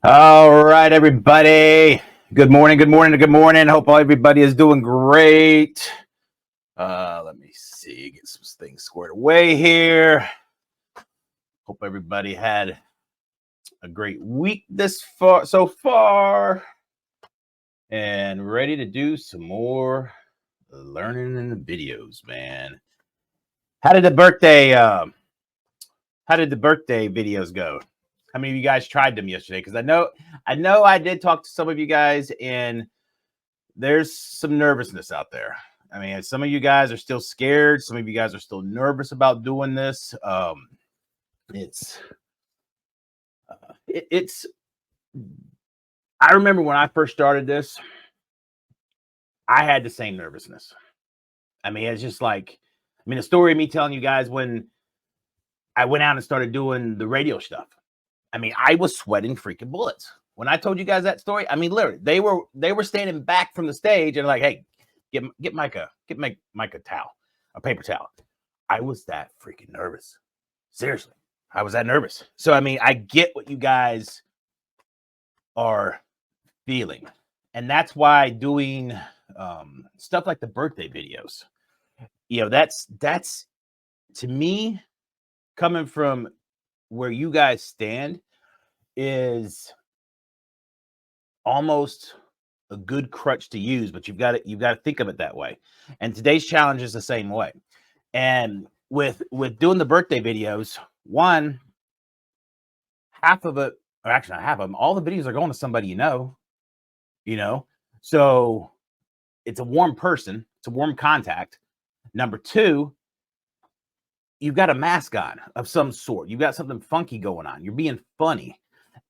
All right, everybody. Good morning, good morning, good morning. Hope everybody is doing great. Let me see, get some things squared away here. Hope everybody had a great week so far, and ready to do some more learning in the videos, man. How did the birthday videos go? How many of you guys tried them yesterday? Because I know I did talk to some of you guys, and there's some nervousness out there. I mean, some of you guys are still scared. Some of you guys are still nervous about doing this. It's it's. I remember when I first started this, I had the same nervousness. I mean, it's just like, the story of me telling you guys when I went out and started doing the radio stuff. I mean, I was sweating freaking bullets. When I told you guys that story, I mean, literally, they were standing back from the stage and like, hey, get Micah a towel, a paper towel. I was that freaking nervous. Seriously, I was that nervous. So I mean, I get what you guys are feeling, and that's why doing stuff like the birthday videos. That's to me, coming from where you guys stand, is almost a good crutch to use, but you've got to think of it that way. And today's challenge is the same way. And with doing the birthday videos, one half of it, or actually not half of them, all the videos are going to somebody you know. So it's a warm person, it's a warm contact. Number two, you've got a mask on of some sort. You've got something funky going on. You're being funny.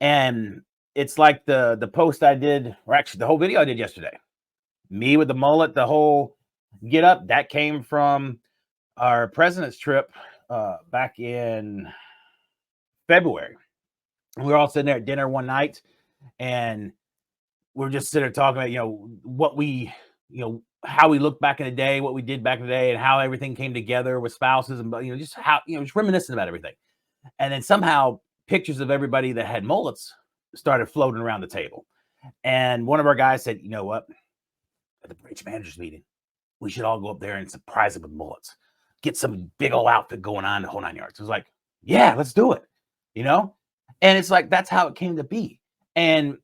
And it's like the post I did, or actually the whole video I did yesterday. Me with the mullet, the whole get up, that came from our president's trip back in February. We were all sitting there at dinner one night, and we're just sitting there talking about, what we, how we looked back in the day, what we did back in the day, and how everything came together with spouses, and just how, just reminiscing about everything. And then somehow pictures of everybody that had mullets started floating around the table. And one of our guys said, you know what? At the branch managers meeting, we should all go up there and surprise them with mullets. Get some big old outfit going on the whole 9 yards. It was like, yeah, let's do it. You know? And it's like that's how it came to be. And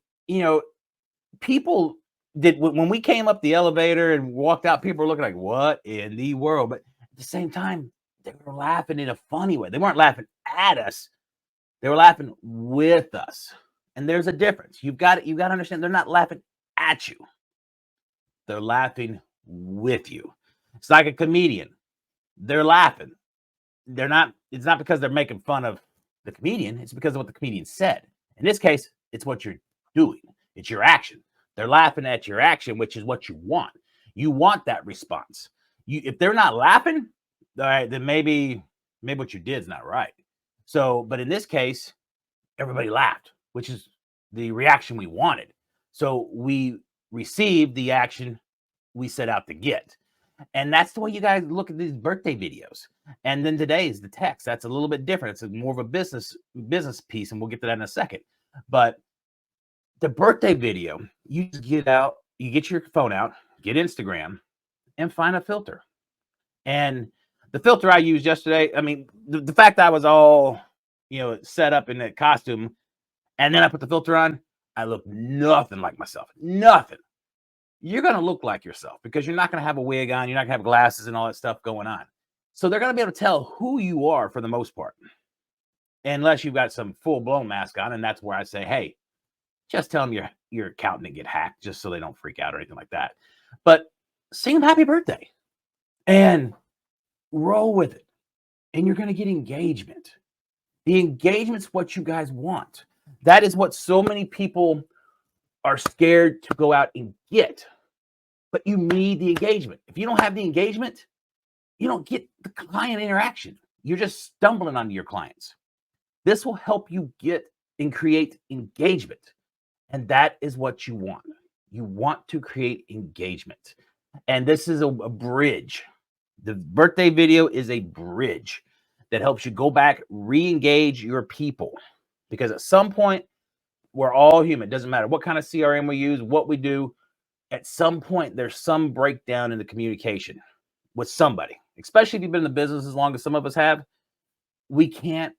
people did when we came up the elevator and walked out, people were looking like, what in the world? But at the same time, they were laughing in a funny way. They weren't laughing at us, they were laughing with us. And there's a difference. You've got to understand, they're not laughing at you. They're laughing with you. It's like a comedian. They're laughing. It's not because they're making fun of the comedian, it's because of what the comedian said. In this case, it's what you're doing. It's your action. They're laughing at your action, which is what you want. You want that response. If they're not laughing, all right, then maybe what you did is not right. So, but in this case, everybody laughed, which is the reaction we wanted. So we received the action we set out to get. And that's the way you guys look at these birthday videos. And then today is the text. That's a little bit different. It's more of a business piece, and we'll get to that in a second. But the birthday video, you just get out, you get your phone out, get Instagram, and find a filter. And the filter I used yesterday, I mean, the fact that I was all, set up in that costume, and then I put the filter on, I look nothing like myself. Nothing. You're going to look like yourself because you're not going to have a wig on. You're not going to have glasses and all that stuff going on. So they're going to be able to tell who you are for the most part, unless you've got some full blown mask on. And that's where I say, hey, just tell them your account didn't get hacked, just so they don't freak out or anything like that. But sing them happy birthday and roll with it. And you're going to get engagement. The engagement's what you guys want. That is what so many people are scared to go out and get. But you need the engagement. If you don't have the engagement, you don't get the client interaction. You're just stumbling onto your clients. This will help you get and create engagement. And that is what you want. You want to create engagement. And this is a bridge. The birthday video is a bridge that helps you go back, re-engage your people. Because at some point, We're all human. Doesn't matter what kind of CRM we use, what we do. At some point, there's some breakdown in the communication with somebody, especially if you've been in the business as long as some of us have. We can't,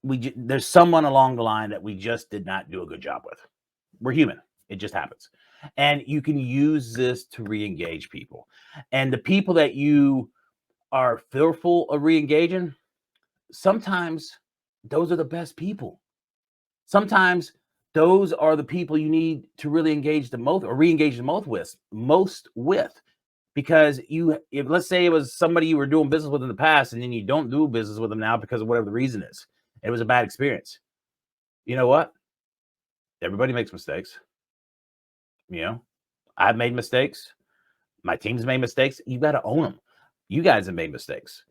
there's someone along the line that we just did not do a good job with. We're human. It just happens. And you can use this to re-engage people. And the people that you are fearful of re-engaging, sometimes those are the best people. Sometimes those are the people you need to really engage the most or re-engage the most with. Because if let's say it was somebody you were doing business with in the past and then you don't do business with them now because of whatever the reason is, it was a bad experience. You know what? Everybody makes mistakes. I've made mistakes. My team's made mistakes. You got to own them. You guys have made mistakes.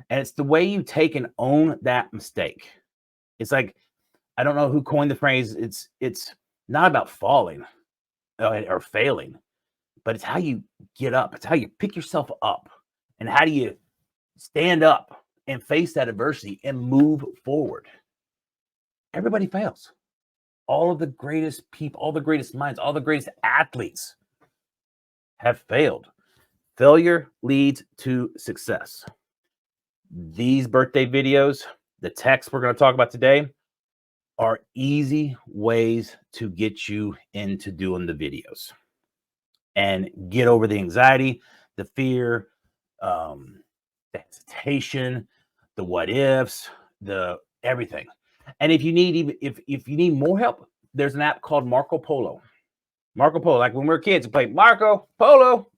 And it's the way you take and own that mistake. It's like, I don't know who coined the phrase. It's not about falling or failing, but it's how you get up. It's how you pick yourself up. And how do you stand up and face that adversity and move forward? Everybody fails. All of the greatest people, all the greatest minds, all the greatest athletes have failed. Failure leads to success. These birthday videos, the text we're going to talk about today, are easy ways to get you into doing the videos and get over the anxiety, the fear, the hesitation, the what ifs, the everything. And if you need if you need more help, there's an app called Marco Polo. Marco Polo, like when we were kids, we played Marco Polo,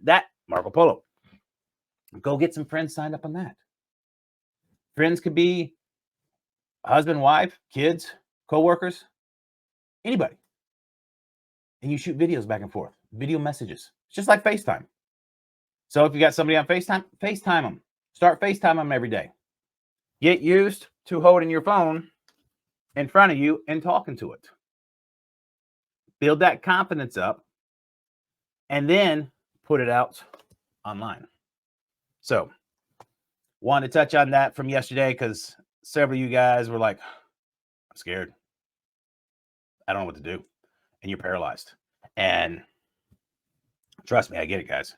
that Marco Polo. Go get some friends signed up on that. Friends could be husband, wife, kids, co-workers, anybody. And you shoot videos back and forth, video messages. It's just like FaceTime. So if you got somebody on FaceTime, FaceTime them. Start FaceTime them every day. Get used to holding your phone in front of you and talking to it. Build that confidence up and then put it out online. So, wanted to touch on that from yesterday because several of you guys were like, I'm scared. I don't know what to do. And you're paralyzed. And trust me, I get it, guys.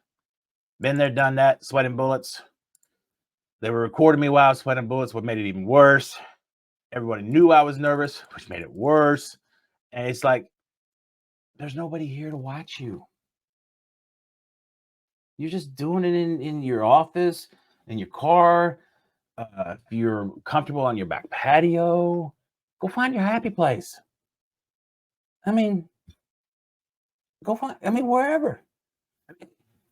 Been there, done that, sweating bullets. They were recording me while I was sweating bullets, what made it even worse. Everybody knew I was nervous, which made it worse. And it's like, there's nobody here to watch you. You're just doing it in your office, in your car. If you're comfortable on your back patio, go find your happy place. Wherever.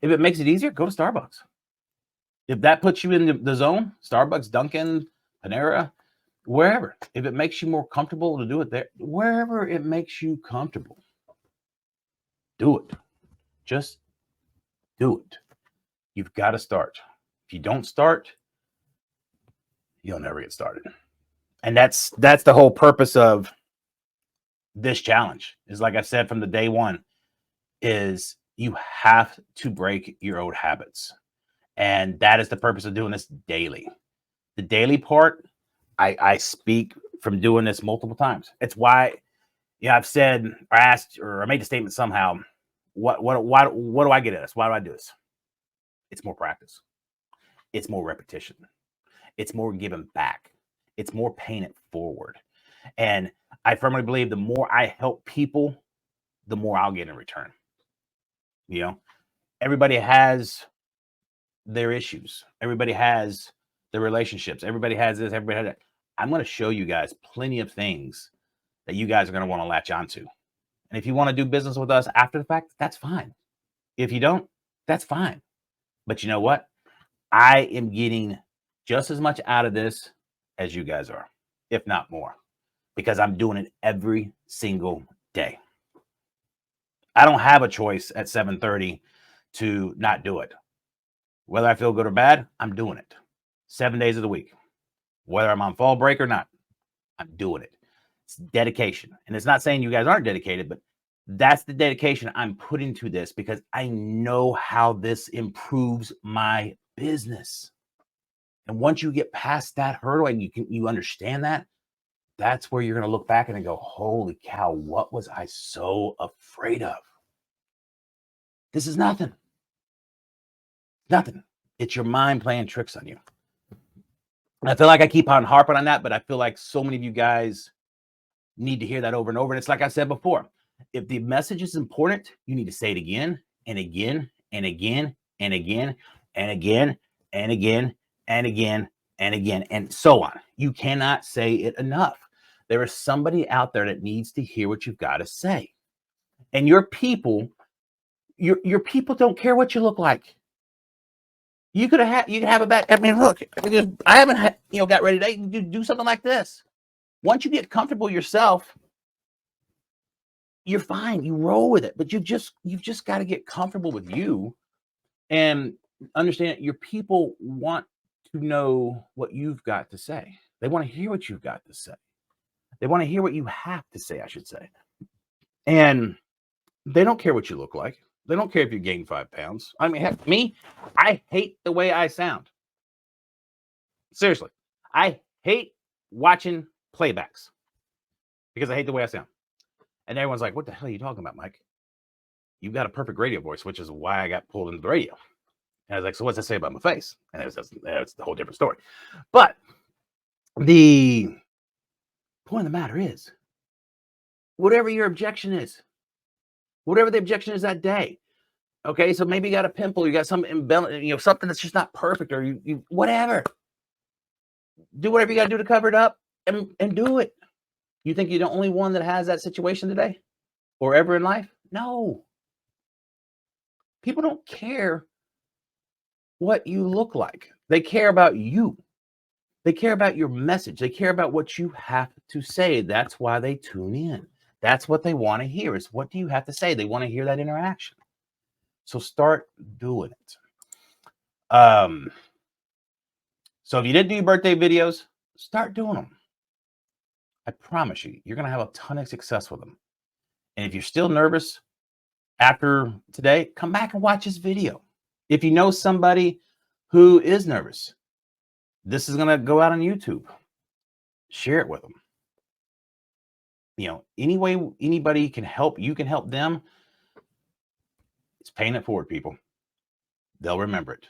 If it makes it easier, go to Starbucks. If that puts you in the zone, Starbucks, Dunkin', Panera, wherever. If it makes you more comfortable to do it there, wherever it makes you comfortable, do it. Just do it. You've got to start. If you don't start, you'll never get started. And that's the whole purpose of this challenge. Is like I said from the day one, is you have to break your old habits. And that is the purpose of doing this daily. The daily part, I speak from doing this multiple times. It's why, I've said or asked or I made the statement somehow. What do I get at this? Why do I do this? It's more practice. It's more repetition. It's more giving back. It's more paying it forward. And I firmly believe the more I help people, the more I'll get in return. Everybody has their issues. Everybody has their relationships. Everybody has this. Everybody has that. I'm going to show you guys plenty of things that you guys are going to want to latch onto. And if you want to do business with us after the fact, that's fine. If you don't, that's fine. But you know what? I am getting just as much out of this as you guys are, if not more, because I'm doing it every single day. I don't have a choice at 7:30 to not do it. Whether I feel good or bad, I'm doing it 7 days of the week. Whether I'm on fall break or not, I'm doing it. It's dedication. And it's not saying you guys aren't dedicated, but that's the dedication I'm putting to this because I know how this improves my business. And once you get past that hurdle and you understand that, that's where you're going to look back and go, holy cow, what was I so afraid of? This is nothing. Nothing. It's your mind playing tricks on you. And I feel like I keep on harping on that, but I feel like so many of you guys need to hear that over and over. And it's like I said before, if the message is important, you need to say it again and again and again and again and again and again and again and again and so on. You cannot say it enough. There is somebody out there that needs to hear what you've got to say. And your people don't care what you look like. You could have a bad. I mean, look, I haven't got ready to do something like this. Once you get comfortable yourself, you're fine. You roll with it, but you've just got to get comfortable with you and understand your people want to know what you've got to say. They want to hear what you've got to say. They want to hear what you have to say, I should say. And they don't care what you look like. They don't care if you gain 5 pounds. I mean, heck, me, I hate the way I sound. Seriously. I hate watching playbacks because I hate the way I sound. And everyone's like, what the hell are you talking about, Mike? You've got a perfect radio voice, which is why I got pulled into the radio. And I was like, so what's that say about my face? And that's the whole different story. But the point of the matter is, whatever your objection is, whatever the objection is that day, okay, so maybe you got a pimple, you got some something that's just not perfect, or you whatever. Do whatever you got to do to cover it up and do it. You think you're the only one that has that situation today or ever in life? No. People don't care what you look like. They care about you. They care about your message. They care about what you have to say. That's why they tune in. That's what they want to hear is what do you have to say? They want to hear that interaction. So start doing it. So if you didn't do your birthday videos, start doing them. I promise you, you're going to have a ton of success with them. And if you're still nervous after today, come back and watch this video. If you know somebody who is nervous, this is going to go out on YouTube. Share it with them. Any way anybody can help, you can help them. It's paying it forward, people. They'll remember it.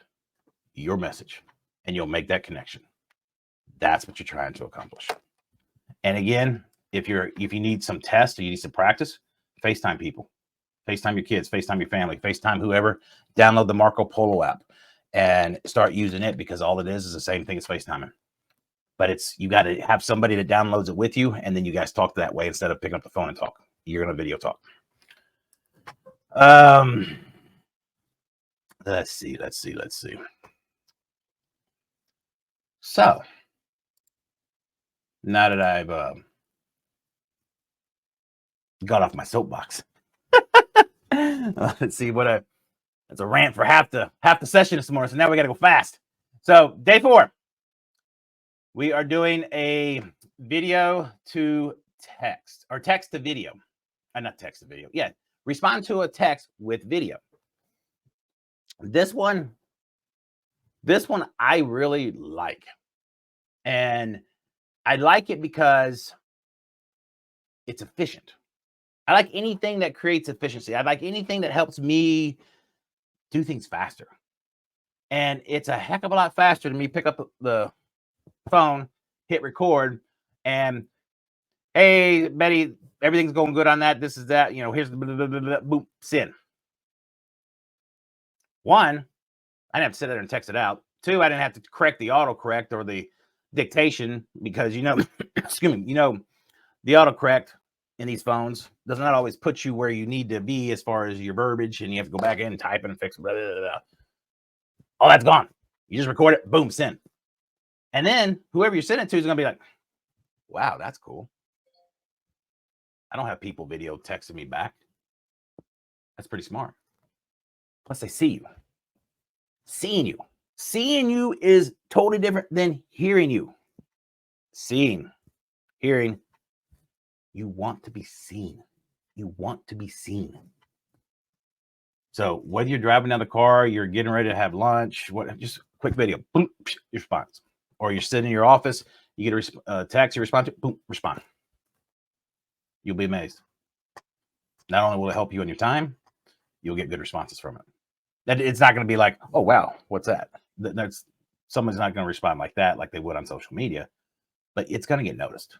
Your message. And you'll make that connection. That's what you're trying to accomplish. And again, if you need some tests or you need some practice, FaceTime people. FaceTime your kids, FaceTime your family, FaceTime whoever. Download the Marco Polo app and start using it because all it is the same thing as FaceTiming. But you got to have somebody that downloads it with you, and then you guys talk that way instead of picking up the phone and talk. You're going to video talk. Let's see. So, now that I've got off my soapbox, let's see that's a rant for half the session this morning. So now we got to go fast. So day 4, we are doing a video to text or text to video. Not text to video. Yeah. Respond to a text with video. This one I really like. And I like it because it's efficient. I like anything that creates efficiency. I like anything that helps me do things faster. And it's a heck of a lot faster than me pick up the phone, hit record, and hey, Betty, everything's going good on that. This is that. Here's the blah, blah, blah, blah, boom, send. 1, I didn't have to sit there and text it out. 2, I didn't have to correct the autocorrect or the dictation because excuse me, the autocorrect in these phones does not always put you where you need to be as far as your verbiage, and you have to go back in and type and fix blah, blah, blah. All that's gone. You just record it, boom, send. And then whoever you send it to is going to be like, wow, that's cool. I don't have people video texting me back. That's pretty smart. Plus they see you. Seeing you is totally different than hearing you. Seeing, hearing, you want to be seen. You want to be seen. So whether you're driving down the car, you're getting ready to have lunch, just a quick video, boom, your response. Or you're sitting in your office, You get a text, you respond to, boom, respond. You'll be amazed. Not only will it help you in your time, you'll get good responses from it. That it's not going to be like, oh wow, what's that? That's someone's not going to respond like that, like they would on social media, but it's going to get noticed,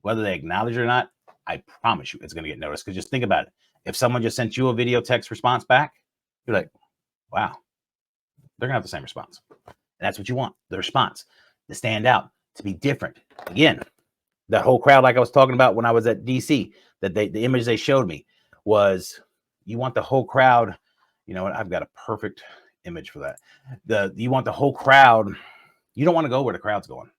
whether they acknowledge it or not. I promise you, it's going to get noticed. Because just think about it: if someone just sent you a video text response back, you're like, wow, they're going to have the same response. And that's what you want: the response to stand out, to be different. Again, that whole crowd, like I was talking about when I was at DC, that the image they showed me was, you want the whole crowd. You know what? I've got a perfect image for that. You want the whole crowd. You don't want to go where the crowd's going.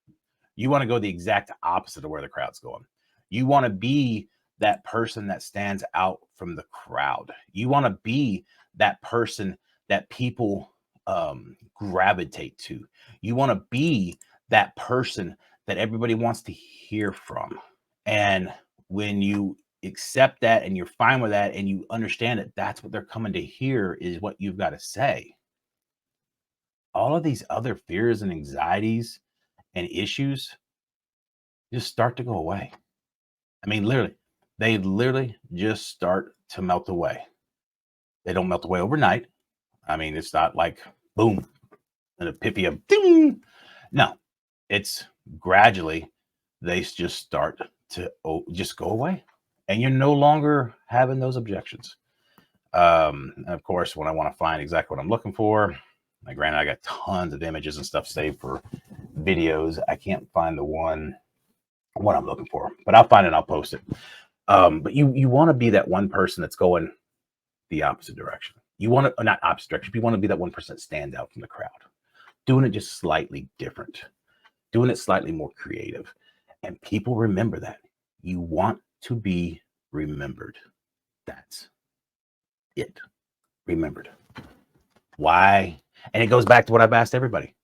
You want to go the exact opposite of where the crowd's going. You want to be that person that stands out from the crowd. You want to be that person that people gravitate to. You want to be that person that everybody wants to hear from. And when you accept that and you're fine with that and you understand that that's what they're coming to hear is what you've got to say, all of these other fears and anxieties and issues just start to go away. I mean, literally, they literally just start to melt away. They don't melt away overnight. I mean, it's not like boom, an epiphany, ding. No, it's gradually they just start to just go away, and you're no longer having those objections. And of course, when I want to find exactly what I'm looking for, like granted, I got tons of images and stuff saved for videos. I can't find the one what I'm looking for, but I'll find it. I'll post it. But you want to be that one person that's going the opposite direction. You want to, not opposite direction. You want to be that 1% stand out from the crowd, doing it just slightly different, doing it slightly more creative. And people remember that. You want to be remembered. That's it. Remembered. Why? And it goes back to what I've asked everybody.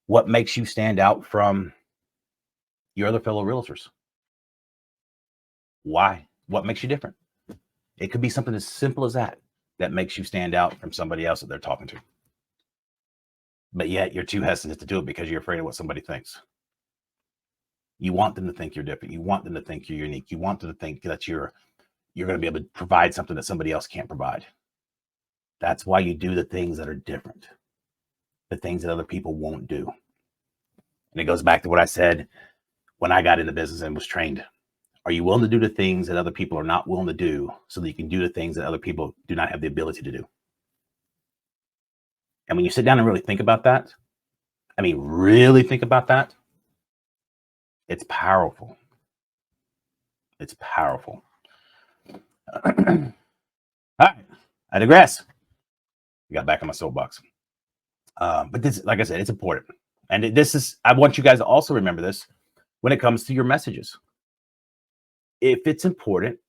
What makes you stand out from your other fellow realtors? Why? What makes you different? It could be something as simple as that makes you stand out from somebody else that they're talking to. But yet you're too hesitant to do it because you're afraid of what somebody thinks. You want them to think you're different. You want them to think you're unique. You want them to think that you're going to be able to provide something that somebody else can't provide. That's why you do the things that are different, the things that other people won't do. And it goes back to what I said when I got into business and was trained. Are you willing to do the things that other people are not willing to do so that you can do the things that other people do not have the ability to do? And when you sit down and really think about that, I mean, really think about that, it's powerful. It's powerful. All right. I digress. I got back on my soapbox. But this, like I said, it's important. And this is, I want you guys to also remember this when it comes to your messages. If it's important,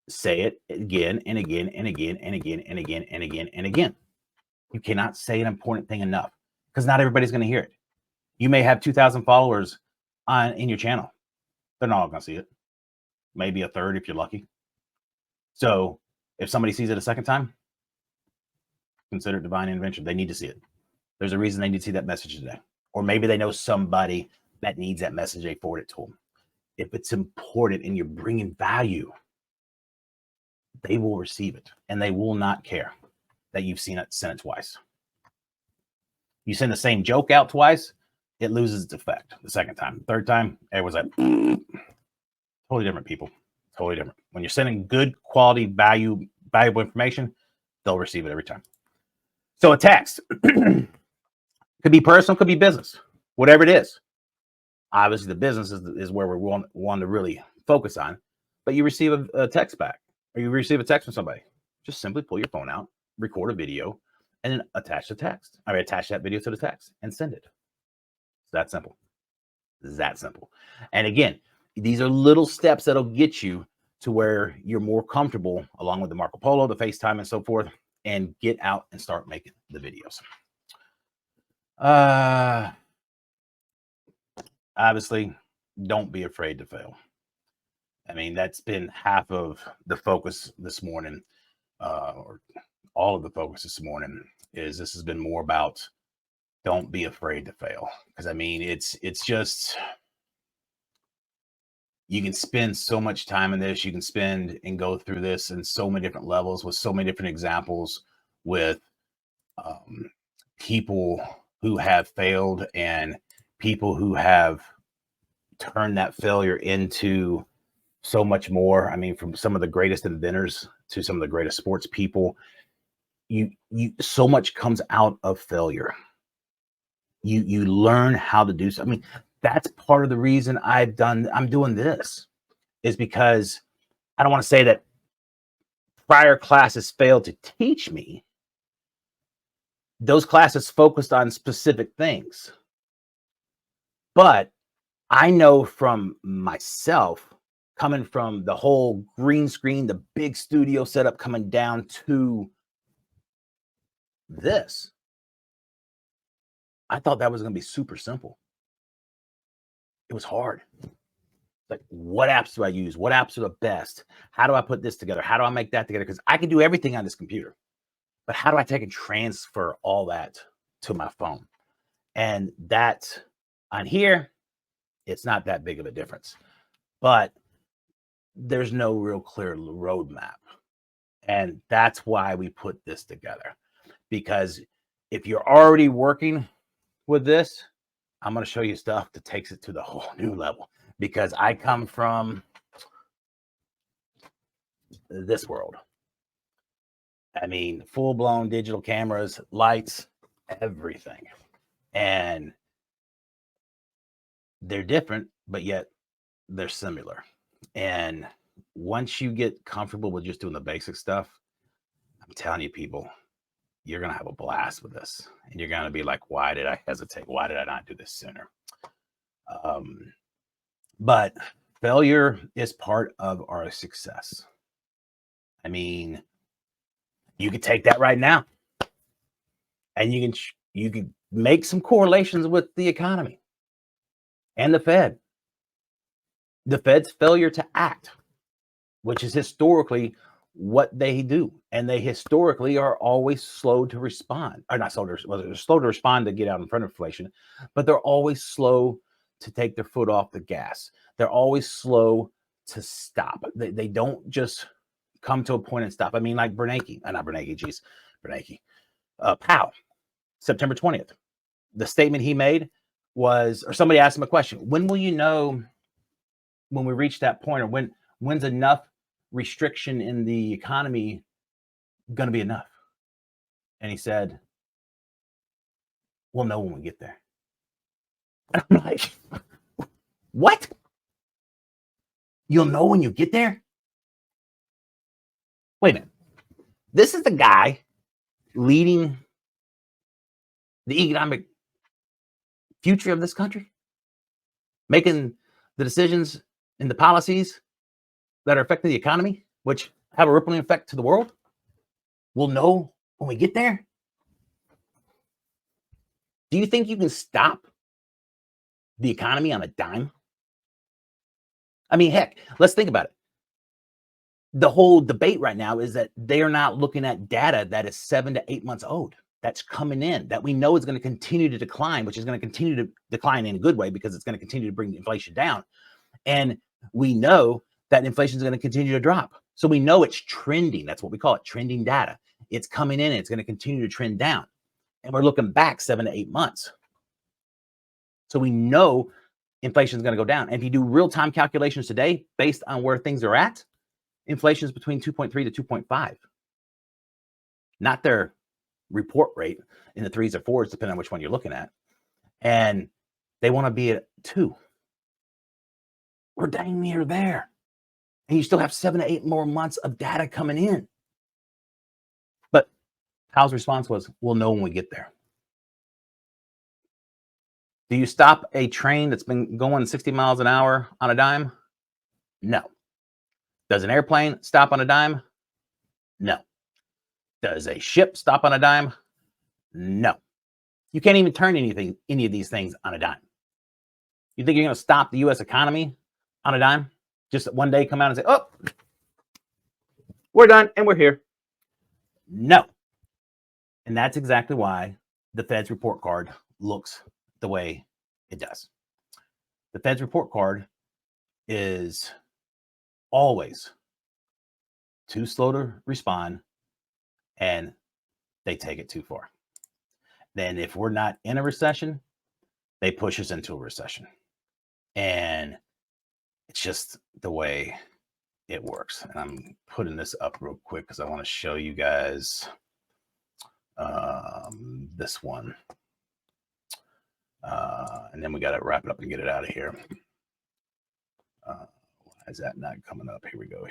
say it again and again and again and again and again and again and again. You cannot say an important thing enough because not everybody's going to hear it. You may have 2,000 followers in your channel. They're not all going to see it. Maybe a third if you're lucky. So if somebody sees it a second time, consider it divine intervention. They need to see it. There's a reason they need to see that message today. Or maybe they know somebody that needs that message. They forward it to them. If it's important and you're bringing value, they will receive it and they will not care that you've sent it twice. You send the same joke out twice, it loses its effect. The second time, third time, everyone's like, totally different, people. Totally different. When you're sending good quality, valuable information, they'll receive it every time. So a text could be personal, could be business, whatever it is. Obviously, the business is where we want to really focus on. But you receive a text back, or you receive a text from somebody. Just simply pull your phone out, record a video, and then attach the text. I mean, attach that video to the text and send it. It's that simple. It's that simple. And again, these are little steps that'll get you to where you're more comfortable, along with the Marco Polo, the FaceTime, and so forth, and get out and start making the videos. Obviously, don't be afraid to fail. I mean, that's been half of the focus this morning, or all of the focus this morning is this has been more about don't be afraid to fail. Because I mean, it's just, you can spend so much time in this. You can spend and go through this in so many different levels with so many different examples with um, people who have failed and people who have turned that failure into so much more. I mean, from some of the greatest inventors to some of the greatest sports people, you so much comes out of failure. You learn how to do so. I mean, that's part of the reason I'm doing this is because I don't want to say that prior classes failed to teach me. Those classes focused on specific things. But I know from myself, coming from the whole green screen, the big studio setup, coming down to this, I thought that was going to be super simple. It was hard. Like, what apps do I use? What apps are the best? How do I put this together? How do I make that together? Because I can do everything on this computer, but how do I take and transfer all that to my phone? And that on here, it's not that big of a difference, but there's no real clear roadmap. And that's why we put this together. Because if you're already working with this, I'm going to show you stuff that takes it to the whole new level. Because I come from this world. I mean, full-blown digital cameras, lights, everything. And they're different, but yet they're similar. And once you get comfortable with just doing the basic stuff, I'm telling you, people, you're going to have a blast with this. And you're going to be like, why did I hesitate? Why did I not do this sooner? But failure is part of our success. I mean, you could take that right now and you can make some correlations with the economy and the Fed. The Fed's failure to act, which is historically what they do. And they historically are always slow to respond, or not slow to, well, they're slow to respond to get out in front of inflation, but they're always slow to take their foot off the gas. They're always slow to stop. They don't just come to a point and stop. I mean, like Bernanke, not Bernanke, geez, Bernanke, Powell, September 20th. The statement he made was, or somebody asked him a question, when will you know when we reach that point, or when's enough restriction in the economy going to be enough? And he said, we'll know when we get there. And I'm like, what? You'll know when you get there? Wait a minute. This is the guy leading the economic future of this country, making the decisions and the policies that are affecting the economy, which have a rippling effect to the world. We'll know when we get there. Do you think you can stop the economy on a dime? I mean, heck, let's think about it. The whole debate right now is that they are not looking at data that is 7 to 8 months old. That's coming in that we know is going to continue to decline, which is going to continue to decline in a good way because it's going to continue to bring inflation down. And we know that inflation is going to continue to drop. So we know it's trending. That's what we call it, trending data. It's coming in and it's going to continue to trend down. And we're looking back 7 to 8 months. So we know inflation is going to go down. And if you do real-time calculations today, based on where things are at, inflation is between 2.3 to 2.5. Not their report rate in the 3s or 4s, depending on which one you're looking at. And they want to be at 2. We're dang near there. And you still have 7 to 8 more months of data coming in. But Powell's response was, we'll know when we get there. Do you stop a train that's been going 60 miles an hour on a dime? No. Does an airplane stop on a dime? No. Does a ship stop on a dime? No. You can't even turn any of these things on a dime. You think you're going to stop the U.S. economy on a dime? Just one day come out and say, oh, we're done and we're here. No. And that's exactly why the Fed's report card looks the way it does. The Fed's report card is always too slow to respond, and they take it too far. Then if we're not in a recession, they push us into a recession. And it's just the way it works. And I'm putting this up real quick because I want to show you guys this one. And then we got to wrap it up and get it out of here. Why is that not coming up? Here we go.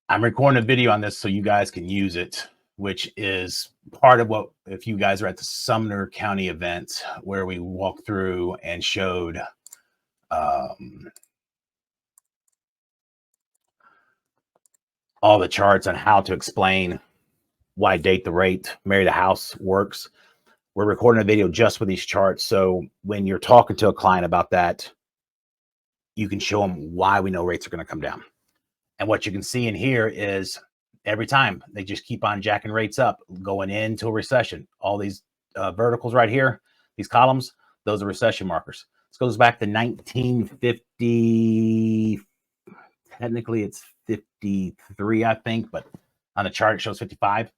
I'm recording a video on this so you guys can use it, which is part of what, if you guys are at the Sumner County event where we walked through and showed all the charts on how to explain why Date the Rate, Marry the House works. We're recording a video just with these charts. So when you're talking to a client about that, you can show them why we know rates are going to come down. And what you can see in here is every time they just keep on jacking rates up, going into a recession. All these verticals right here, these columns, those are recession markers. This goes back to 1950. Technically, it's 53, I think, but on the chart it shows 55.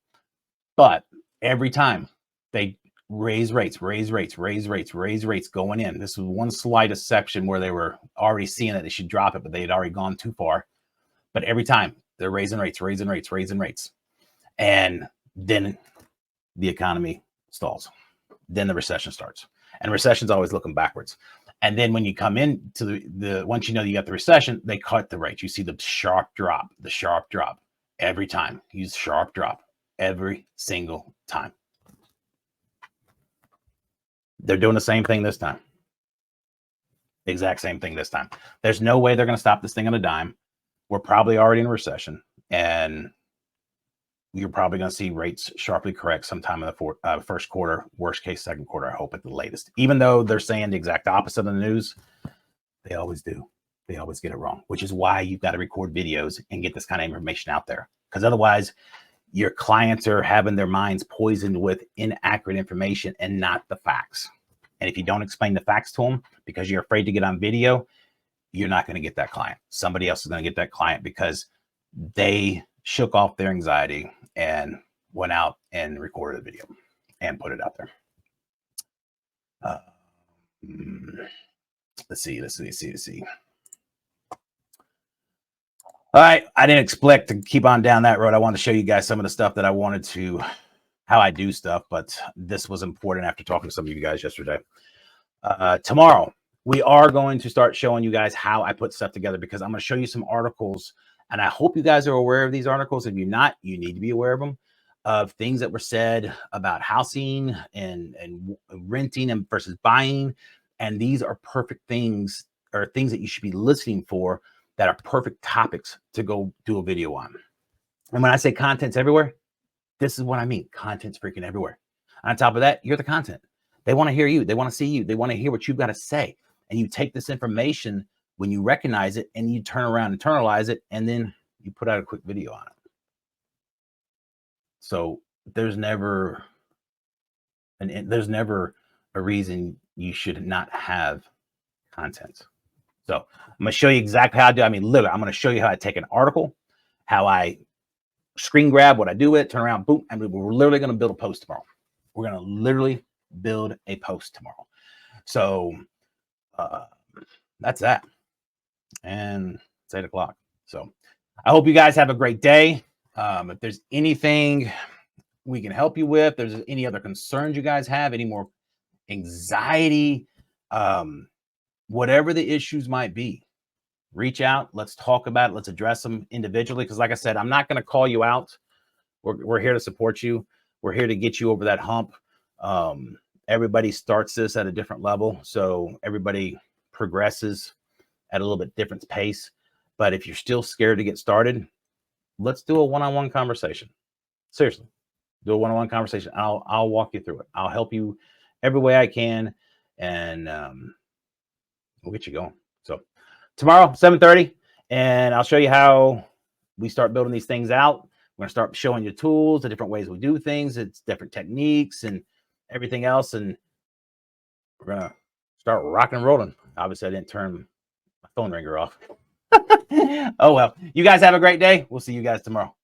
But every time they raise rates going in. This was one slightest section where they were already seeing that they should drop it, but they had already gone too far. But every time they're raising rates. And then the economy stalls. Then the recession starts. And recession's always looking backwards. And then when you come into the once you know you got the recession, they cut the rates. You see the sharp drop every time. Use sharp drop every single time. They're doing the same thing this time. Exact same thing this time. There's no way they're going to stop this thing on a dime. We're probably already in a recession, and you're probably going to see rates sharply correct sometime in the first quarter, worst case second quarter, I hope at the latest. Even though they're saying the exact opposite of the news, they always do. They always get it wrong, which is why you've got to record videos and get this kind of information out there. Because otherwise, your clients are having their minds poisoned with inaccurate information and not the facts. And if you don't explain the facts to them because you're afraid to get on video, you're not going to get that client. Somebody else is going to get that client because they shook off their anxiety and went out and recorded a video and put it out there. Let's see. All right. I didn't expect to keep on down that road. I wanted to show you guys some of the stuff that I wanted to, how I do stuff, but this was important after talking to some of you guys yesterday. Tomorrow, we are going to start showing you guys how I put stuff together because I'm going to show you some articles, and I hope you guys are aware of these articles. If you're not, you need to be aware of them, of things that were said about housing and renting and versus buying. And these are perfect things, or things that you should be listening for, that are perfect topics to go do a video on. And when I say content's everywhere, this is what I mean. Content's freaking everywhere. On top of that, you're the content. They want to hear you. They want to see you. They want to hear what you've got to say. And you take this information when you recognize it and you turn around and internalize it, and then you put out a quick video on it. So there's never a reason you should not have content. So I'm going to show you exactly how I do. I mean, literally, I'm going to show you how I take an article, how I screen grab what I do with it, turn around, boom, and we're literally going to build a post tomorrow. We're going to literally build a post tomorrow. So that's that. And it's 8 o'clock. So I hope you guys have a great day. If there's anything we can help you with, there's any other concerns you guys have, any more anxiety, whatever the issues might be, reach out. Let's talk about it. Let's address them individually. Because like I said, I'm not going to call you out. We're here to support you. We're here to get you over that hump. Everybody starts this at a different level. So everybody progresses at a little bit different pace. But if you're still scared to get started, let's do a one-on-one conversation. Seriously, do a one-on-one conversation. I'll walk you through it. I'll help you every way I can. And we'll get you going. So tomorrow, 7:30, and I'll show you how we start building these things out. We're going to start showing you tools, the different ways we do things. It's different techniques and everything else. And we're going to start rocking and rolling. Obviously, I didn't turn my phone ringer off. Oh well. You guys have a great day. We'll see you guys tomorrow.